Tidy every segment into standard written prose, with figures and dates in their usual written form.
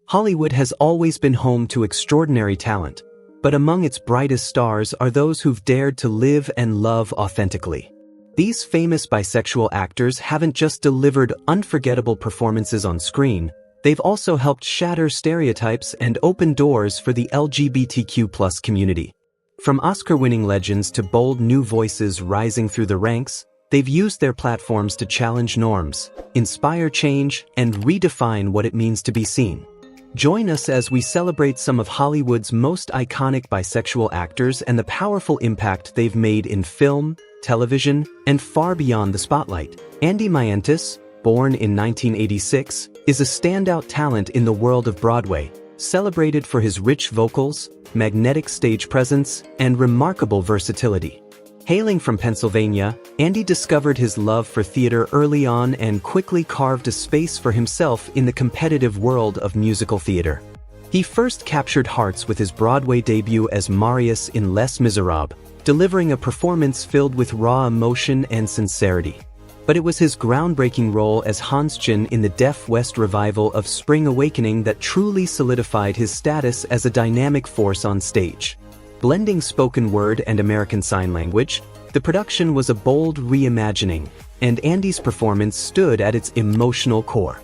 Hollywood has always been home to extraordinary talent, but among its brightest stars are those who've dared to live and love authentically. These famous bisexual actors haven't just delivered unforgettable performances on screen, they've also helped shatter stereotypes and open doors for the LGBTQ+ community. From Oscar-winning legends to bold new voices rising through the ranks, they've used their platforms to challenge norms, inspire change, and redefine what it means to be seen. Join us as we celebrate some of Hollywood's most iconic bisexual actors and the powerful impact they've made in film, television, and far beyond the spotlight. Andy Mantis, born in 1986, is a standout talent in the world of Broadway, celebrated for his rich vocals, magnetic stage presence, and remarkable versatility. Hailing from Pennsylvania, Andy discovered his love for theater early on and quickly carved a space for himself in the competitive world of musical theater. He first captured hearts with his Broadway debut as Morazz in Les Miserables, delivering a performance filled with raw emotion and sincerity. But it was his groundbreaking role as Hanschen in the Deaf West revival of Spring Awakening that truly solidified his status as a dynamic force on stage. Blending spoken word and American Sign Language, the production was a bold reimagining, and Andy's performance stood at its emotional core.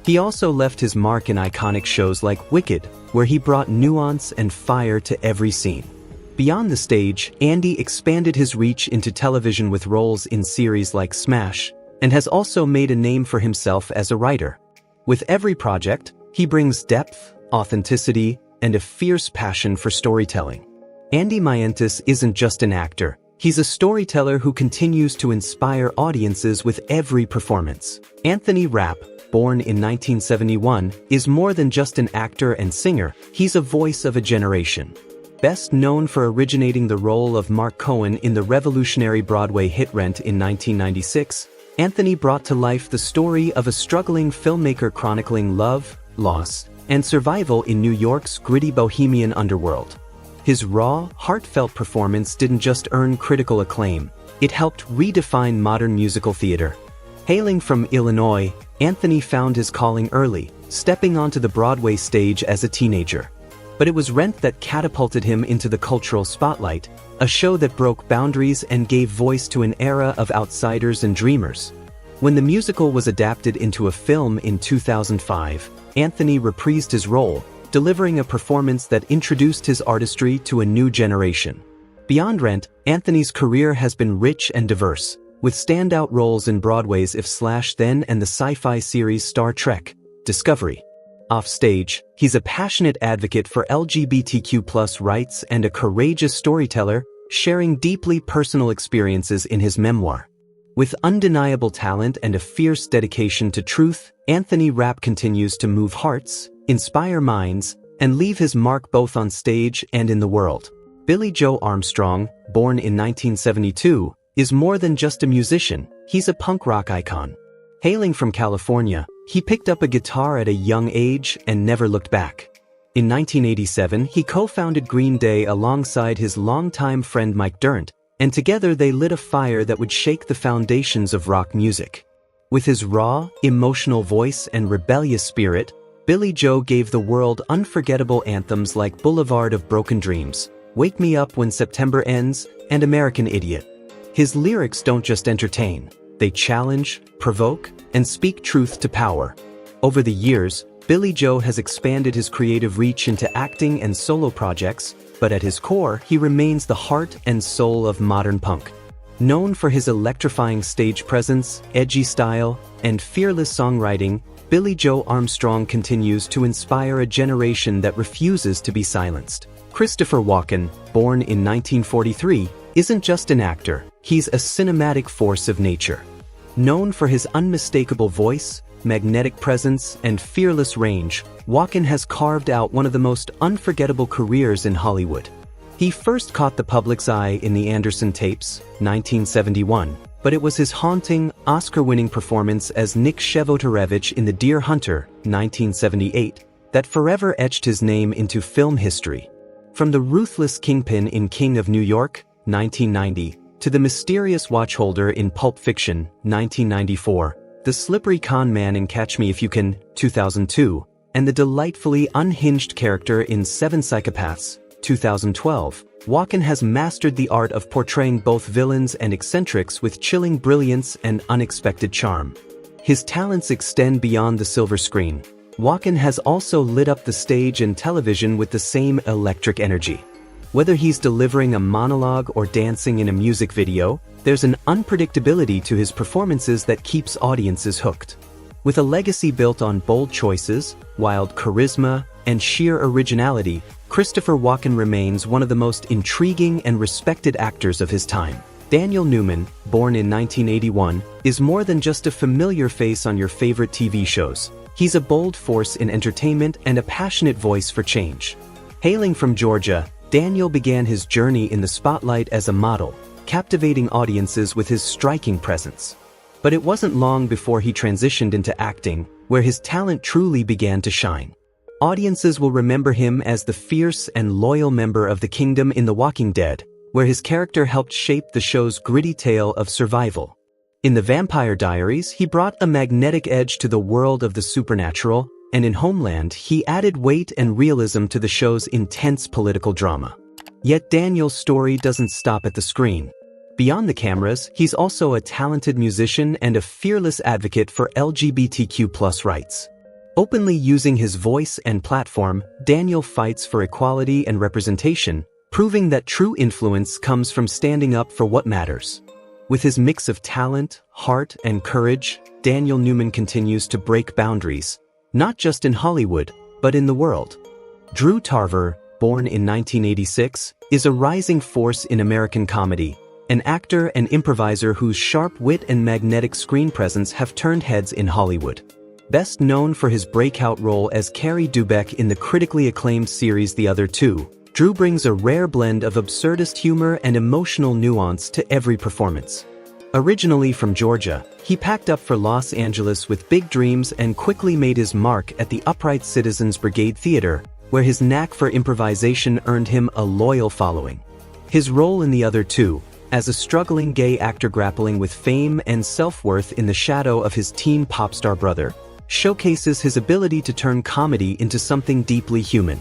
He also left his mark in iconic shows like Wicked, where he brought nuance and fire to every scene. Beyond the stage, Andy expanded his reach into television with roles in series like Smash, and has also made a name for himself as a writer. With every project, he brings depth, authenticity, and a fierce passion for storytelling. Andy Mantis isn't just an actor, he's a storyteller who continues to inspire audiences with every performance. Anthony Rapp, born in 1971, is more than just an actor and singer, he's a voice of a generation. Best known for originating the role of Mark Cohen in the revolutionary Broadway hit Rent in 1996, Anthony brought to life the story of a struggling filmmaker chronicling love, loss, and survival in New York's gritty bohemian underworld. His raw, heartfelt performance didn't just earn critical acclaim, it helped redefine modern musical theater. Hailing from Illinois, Anthony found his calling early, stepping onto the Broadway stage as a teenager. But it was Rent that catapulted him into the cultural spotlight, a show that broke boundaries and gave voice to an era of outsiders and dreamers. When the musical was adapted into a film in 2005, Anthony reprised his role, delivering a performance that introduced his artistry to a new generation. Beyond Rent, Anthony's career has been rich and diverse, with standout roles in Broadway's If / Then and the sci-fi series Star Trek: Discovery. Offstage, he's a passionate advocate for LGBTQ+ rights and a courageous storyteller, sharing deeply personal experiences in his memoir. With undeniable talent and a fierce dedication to truth, Anthony Rapp continues to move hearts, inspire minds, and leave his mark both on stage and in the world. Joe Armstrong, born in 1972, is more than just a musician, he's a punk rock icon. Hailing from California, he picked up a guitar at a young age and never looked back. In 1987, he co-founded Green Day alongside his longtime friend Mike Dirnt, and together they lit a fire that would shake the foundations of rock music. With his raw, emotional voice and rebellious spirit, Joe gave the world unforgettable anthems like Boulevard of Broken Dreams, Wake Me Up When September Ends, and American Idiot. His lyrics don't just entertain, they challenge, provoke, and speak truth to power. Over the years, Joe has expanded his creative reach into acting and solo projects, but at his core, he remains the heart and soul of modern punk. Known for his electrifying stage presence, edgy style, and fearless songwriting, Joe Armstrong continues to inspire a generation that refuses to be silenced. Christopher Walken, born in 1943, isn't just an actor, he's a cinematic force of nature. Known for his unmistakable voice, magnetic presence, and fearless range, Walkan has carved out one of the most unforgettable careers in Hollywood. He first caught the public's eye in The Anderson Tapes, 1971, but it was his haunting, Oscar-winning performance as Nick Shevotorevich in The Deer Hunter, 1978, that forever etched his name into film history. From the ruthless kingpin in King of New York, 1990, to the mysterious watchholder in Pulp Fiction, 1994, the slippery con man in Catch Me If You Can, 2002, and the delightfully unhinged character in Seven Psychopaths, 2012, Walkan has mastered the art of portraying both villains and eccentrics with chilling brilliance and unexpected charm. His talents extend beyond the silver screen. Walkan has also lit up the stage and television with the same electric energy. Whether he's delivering a monologue or dancing in a music video, there's an unpredictability to his performances that keeps audiences hooked. With a legacy built on bold choices, wild charisma, and sheer originality, Christopher Walken remains one of the most intriguing and respected actors of his time. Daniel Newman, born in 1981, is more than just a familiar face on your favorite TV shows. He's a bold force in entertainment and a passionate voice for change. Hailing from Georgia, Daniel began his journey in the spotlight as a model, captivating audiences with his striking presence. But it wasn't long before he transitioned into acting, where his talent truly began to shine. Audiences will remember him as the fierce and loyal member of the Kingdom in The Walking Dead, where his character helped shape the show's gritty tale of survival. In The Vampire Diaries, he brought a magnetic edge to the world of the supernatural, and in Homeland, he added weight and realism to the show's intense political drama. Yet Daniel's story doesn't stop at the screen. Beyond the cameras, he's also a talented musician and a fearless advocate for LGBTQ+ rights. Openly using his voice and platform, Daniel fights for equality and representation, proving that true influence comes from standing up for what matters. With his mix of talent, heart, and courage, Daniel Newman continues to break boundaries, not just in Hollywood, but in the world. Drew Tarver, born in 1986, is a rising force in American comedy, an actor and improviser whose sharp wit and magnetic screen presence have turned heads in Hollywood. Best known for his breakout role as Carrie Dubeck in the critically acclaimed series The Other Two, Drew brings a rare blend of absurdist humor and emotional nuance to every performance. Originally from Georgia, he packed up for Los Angeles with big dreams and quickly made his mark at the Upright Citizens Brigade Theater, where his knack for improvisation earned him a loyal following. His role in The Other Two, as a struggling gay actor grappling with fame and self-worth in the shadow of his teen pop star brother, showcases his ability to turn comedy into something deeply human.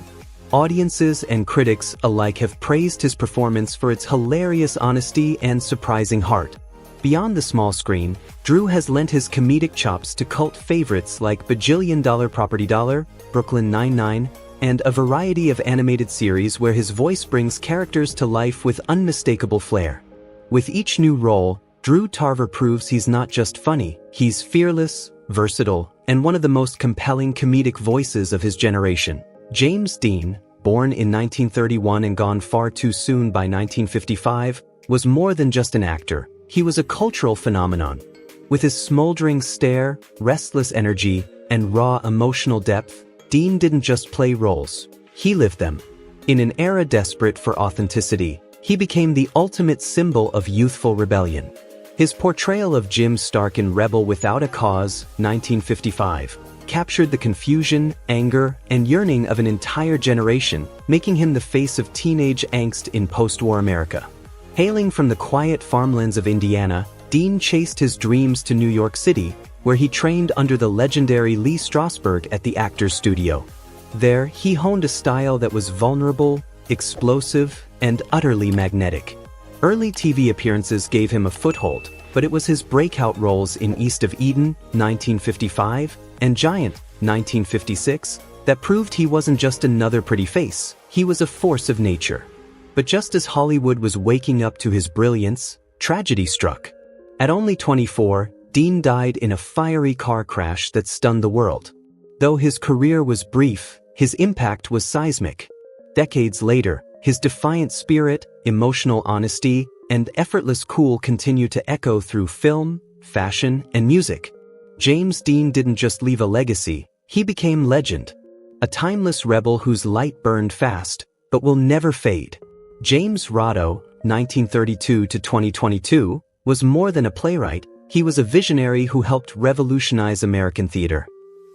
Audiences and critics alike have praised his performance for its hilarious honesty and surprising heart. Beyond the small screen, Drew has lent his comedic chops to cult favorites like Bajillion Dollar Property Dollar, Brooklyn Nine-Nine, and a variety of animated series where his voice brings characters to life with unmistakable flair. With each new role, Drew Tarver proves he's not just funny, he's fearless, versatile, and one of the most compelling comedic voices of his generation. James Dean, born in 1931 and gone far too soon by 1955, was more than just an actor, he was a cultural phenomenon. With his smoldering stare, restless energy, and raw emotional depth, Dean didn't just play roles, he lived them. In an era desperate for authenticity, he became the ultimate symbol of youthful rebellion. His portrayal of Jim Stark in Rebel Without a Cause, 1955, captured the confusion, anger, and yearning of an entire generation, making him the face of teenage angst in post-war America. Hailing from the quiet farmlands of Indiana, Dean chased his dreams to New York City, where he trained under the legendary Lee Strasberg at the Actors Studio. There, he honed a style that was vulnerable, explosive, and utterly magnetic. Early TV appearances gave him a foothold, but it was his breakout roles in East of Eden, 1955, and Giant, 1956, that proved he wasn't just another pretty face, he was a force of nature. But just as Hollywood was waking up to his brilliance, tragedy struck. At only 24, Dean died in a fiery car crash that stunned the world. Though his career was brief, his impact was seismic. Decades later, his defiant spirit, emotional honesty, and effortless cool continue to echo through film, fashion, and music. James Dean didn't just leave a legacy, he became legend. A timeless rebel whose light burned fast, but will never fade. James Roto, 1932 to 2022, was more than a playwright, he was a visionary who helped revolutionize American theater.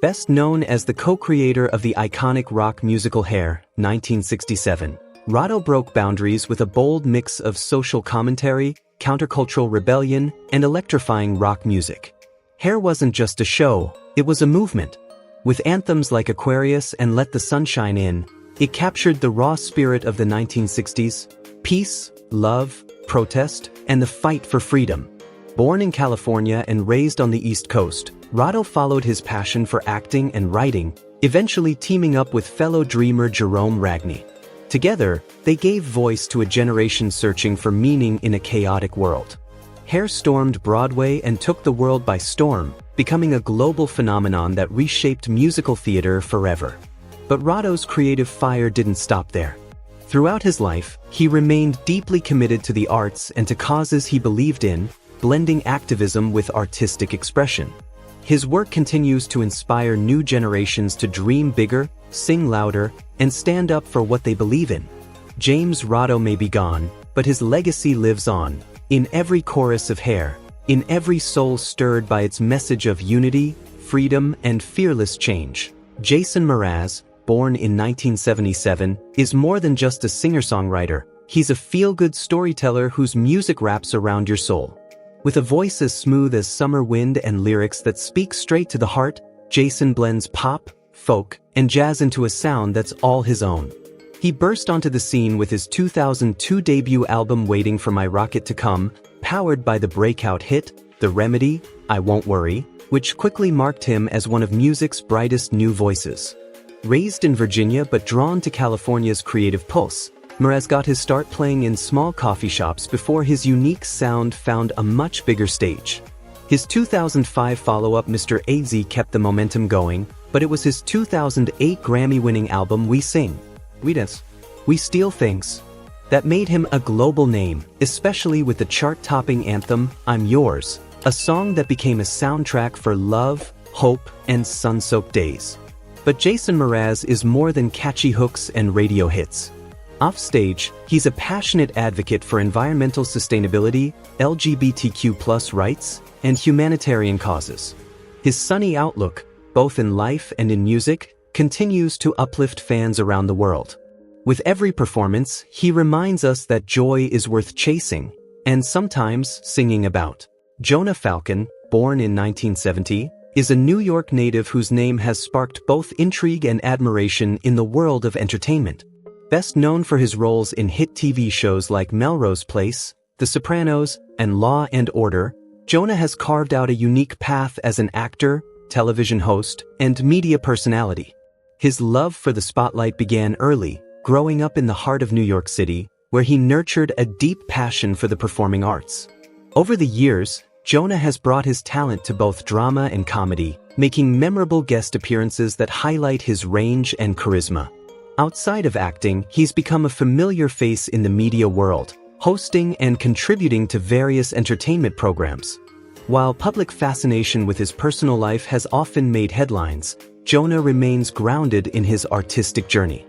Best known as the co-creator of the iconic rock musical Hair, 1967. Roto broke boundaries with a bold mix of social commentary, countercultural rebellion, and electrifying rock music. Hair wasn't just a show, it was a movement. With anthems like Aquarius and Let the Sunshine In, it captured the raw spirit of the 1960s: peace, love, protest, and the fight for freedom. Born in California and raised on the East Coast, Roto followed his passion for acting and writing, eventually teaming up with fellow dreamer Jerome Ragney. Together, they gave voice to a generation searching for meaning in a chaotic world. Hair stormed Broadway and took the world by storm, becoming a global phenomenon that reshaped musical theater forever. But Roto's creative fire didn't stop there. Throughout his life, he remained deeply committed to the arts and to causes he believed in, blending activism with artistic expression. His work continues to inspire new generations to dream bigger, sing louder, and stand up for what they believe in. James Roto may be gone, but his legacy lives on, in every chorus of Hair, in every soul stirred by its message of unity, freedom, and fearless change. Jason Morazz, born in 1977, is more than just a singer-songwriter. He's a feel-good storyteller whose music wraps around your soul. With a voice as smooth as summer wind and lyrics that speak straight to the heart, Jason blends pop, folk, and jazz into a sound that's all his own. He burst onto the scene with his 2002 debut album Waiting for My Rocket to Come, powered by the breakout hit, The Remedy, I Won't Worry, which quickly marked him as one of music's brightest new voices. Raised in Virginia but drawn to California's creative pulse, Morazz got his start playing in small coffee shops before his unique sound found a much bigger stage. His 2005 follow-up Mr. AZ kept the momentum going, but it was his 2008 Grammy-winning album We Sing, We Dance, We Steal Things that made him a global name, especially with the chart-topping anthem I'm Yours, a song that became a soundtrack for love, hope, and sun-soaked days. But Jason Morazz is more than catchy hooks and radio hits. Offstage, he's a passionate advocate for environmental sustainability, LGBTQ+ rights, and humanitarian causes. His sunny outlook, both in life and in music, continues to uplift fans around the world. With every performance, he reminds us that joy is worth chasing, and sometimes singing about. Jonah Falcon, born in 1970, is a New York native whose name has sparked both intrigue and admiration in the world of entertainment. Best known for his roles in hit TV shows like Melrose Place, The Sopranos, and Law and Order, Jonah has carved out a unique path as an actor, television host, and media personality. His love for the spotlight began early, growing up in the heart of New York City, where he nurtured a deep passion for the performing arts. Over the years, Jonah has brought his talent to both drama and comedy, making memorable guest appearances that highlight his range and charisma. Outside of acting, he's become a familiar face in the media world, hosting and contributing to various entertainment programs. While public fascination with his personal life has often made headlines, Jonah remains grounded in his artistic journey.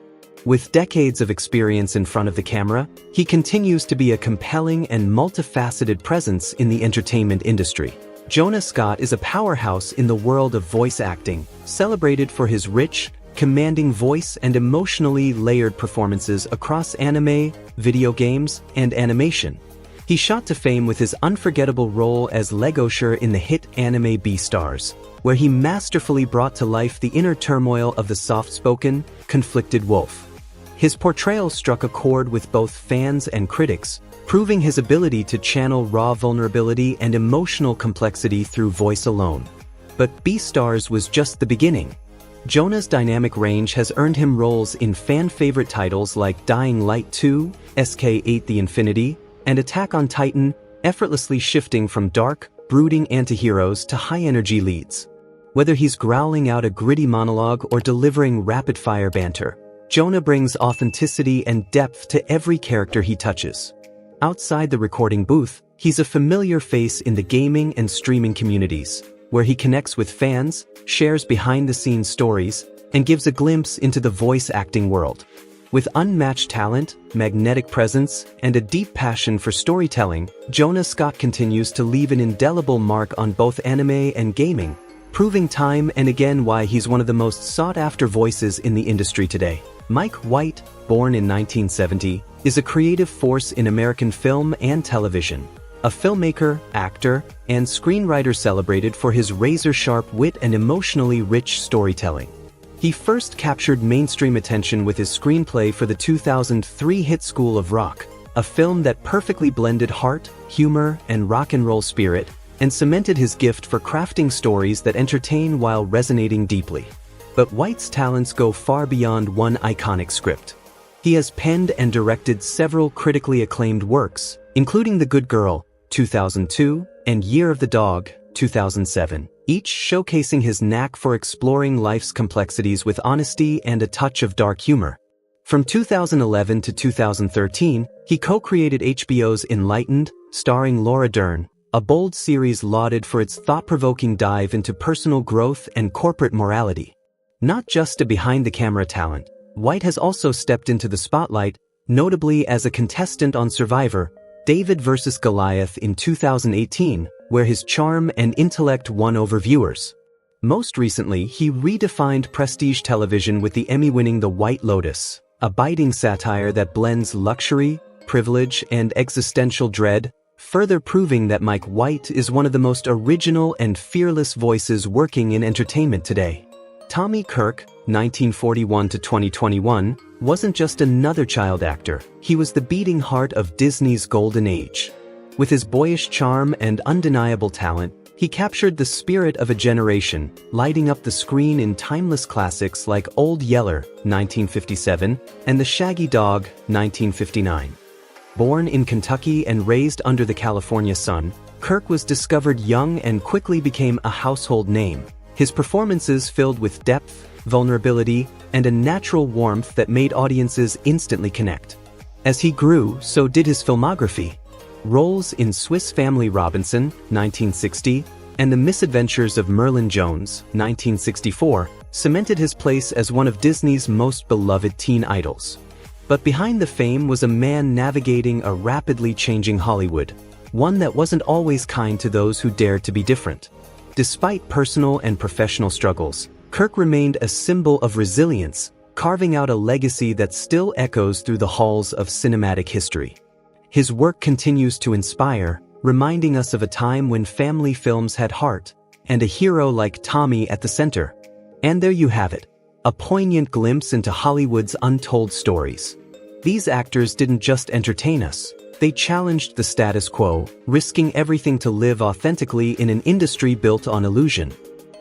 With decades of experience in front of the camera, he continues to be a compelling and multifaceted presence in the entertainment industry. Jonah Scott is a powerhouse in the world of voice acting, celebrated for his rich, commanding voice and emotionally layered performances across anime, video games, and animation. He shot to fame with his unforgettable role as Legosher in the hit anime Beastars, where he masterfully brought to life the inner turmoil of the soft-spoken, conflicted wolf. His portrayal struck a chord with both fans and critics, proving his ability to channel raw vulnerability and emotional complexity through voice alone. But Beastars was just the beginning. Jonah's dynamic range has earned him roles in fan-favorite titles like Dying Light 2, SK8 The Infinity, and Attack on Titan, effortlessly shifting from dark, brooding antiheroes to high-energy leads. Whether he's growling out a gritty monologue or delivering rapid-fire banter, Jonah brings authenticity and depth to every character he touches. Outside the recording booth, he's a familiar face in the gaming and streaming communities, where he connects with fans, shares behind-the-scenes stories, and gives a glimpse into the voice acting world. With unmatched talent, magnetic presence, and a deep passion for storytelling, Jonah Scott continues to leave an indelible mark on both anime and gaming, proving time and again why he's one of the most sought-after voices in the industry today. Mike White, born in 1970, is a creative force in American film and television. a filmmaker, actor, and screenwriter celebrated for his razor-sharp wit and emotionally rich storytelling. He first captured mainstream attention with his screenplay for the 2003 hit School of Rock, a film that perfectly blended heart, humor, and rock and roll spirit, and cemented his gift for crafting stories that entertain while resonating deeply. But White's talents go far beyond one iconic script. He has penned and directed several critically acclaimed works, including The Good Girl, 2002, and Year of the Dog, 2007, each showcasing his knack for exploring life's complexities with honesty and a touch of dark humor. From 2011 to 2013, he co-created HBO's Enlightened, starring Laura Dern, a bold series lauded for its thought-provoking dive into personal growth and corporate morality. Not just a behind-the-camera talent, White has also stepped into the spotlight, notably as a contestant on Survivor, David vs. Goliath in 2018, where his charm and intellect won over viewers. Most recently, he redefined prestige television with the Emmy-winning The White Lotus, a biting satire that blends luxury, privilege, and existential dread, further proving that Mike White is one of the most original and fearless voices working in entertainment today. Tommy Kirk, 1941 to 2021, wasn't just another child actor, he was the beating heart of Disney's golden age. With his boyish charm and undeniable talent, he captured the spirit of a generation, lighting up the screen in timeless classics like Old Yeller, 1957, and The Shaggy Dog, 1959. Born in Kentucky and raised under the California sun, Kirk was discovered young and quickly became a household name. His performances filled with depth, vulnerability, and a natural warmth that made audiences instantly connect. As he grew, so did his filmography. Roles in Swiss Family Robinson, 1960, and The Misadventures of Merlin Jones, 1964, cemented his place as one of Disney's most beloved teen idols. But behind the fame was a man navigating a rapidly changing Hollywood, one that wasn't always kind to those who dared to be different. Despite personal and professional struggles, Kirk remained a symbol of resilience, carving out a legacy that still echoes through the halls of cinematic history. His work continues to inspire, reminding us of a time when family films had heart, and a hero like Tommy at the center. And there you have it, a poignant glimpse into Hollywood's untold stories. These actors didn't just entertain us, they challenged the status quo, risking everything to live authentically in an industry built on illusion.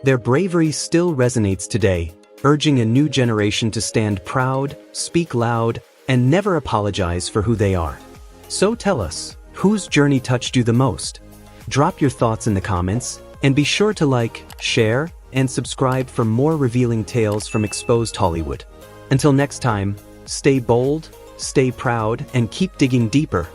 Their bravery still resonates today, urging a new generation to stand proud, speak loud, and never apologize for who they are. So tell us, whose journey touched you the most? Drop your thoughts in the comments, and be sure to like, share, and subscribe for more revealing tales from exposed Hollywood. Until next time, stay bold, stay proud, and keep digging deeper.